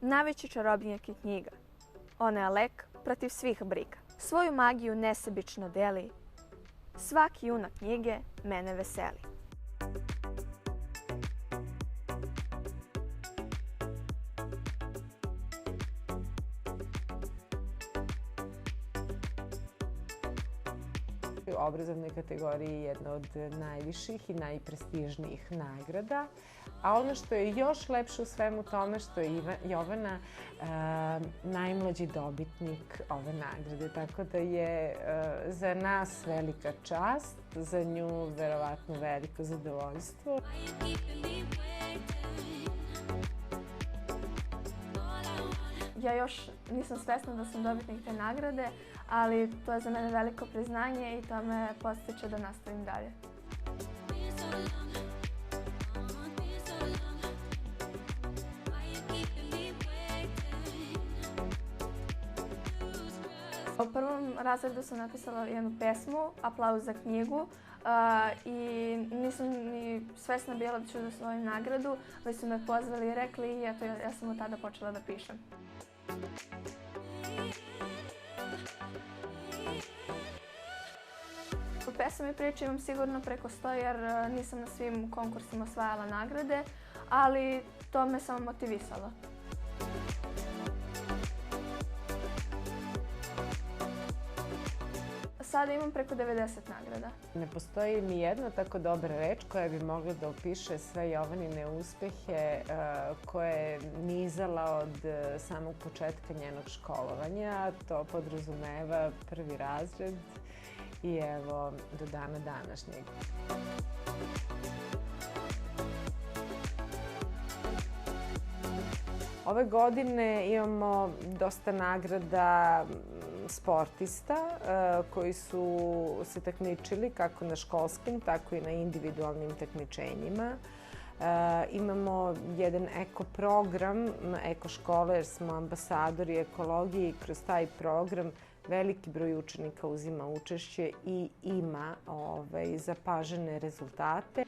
Najveći čarobnjak je knjiga. Ona je lek protiv svih briga. Svoju magiju nesebično deli. Svaki junak knjige mene veseli. U obrazovnoj kategoriji jedna od najviših i najprestižnijih nagrada. A ono što je još lepše u svemu tome što je Jovana najmlađi dobitnik ove nagrade. Tako da je za nas velika čast, za nju verovatno veliko zadovoljstvo. Ja još nisam svesna da sam dobitnik te nagrade, ali to je za mene veliko priznanje i to me podstiče da nastavim dalje. U prvom razredu sam napisala jednu pesmu, Aplauz za knjigu, i nisam ni svesna bila da ću da osvojim nagradu, već su me pozvali i rekli i eto, ja sam od tada počela da pišem. Pesama i priče imam sigurno preko 100 jer nisam na svim konkursima osvajala nagrade, ali to me samo motivisalo. Sada imam preko 90 nagrada. Ne postoji ni jedna tako dobra reč koja bi mogla da opiše sve Jovanine uspehe koje je nizala od samog početka njenog školovanja. To podrazumeva prvi razred i evo do dana današnjeg. Ove godine imamo dosta nagrada sportista koji su se takmičili kako na školskim, tako i na individualnim takmičenjima. Imamo jedan eko program, eko škole, jer smo ambasadori ekologije i kroz taj program veliki broj učenika uzima učešće i ima zapažene rezultate.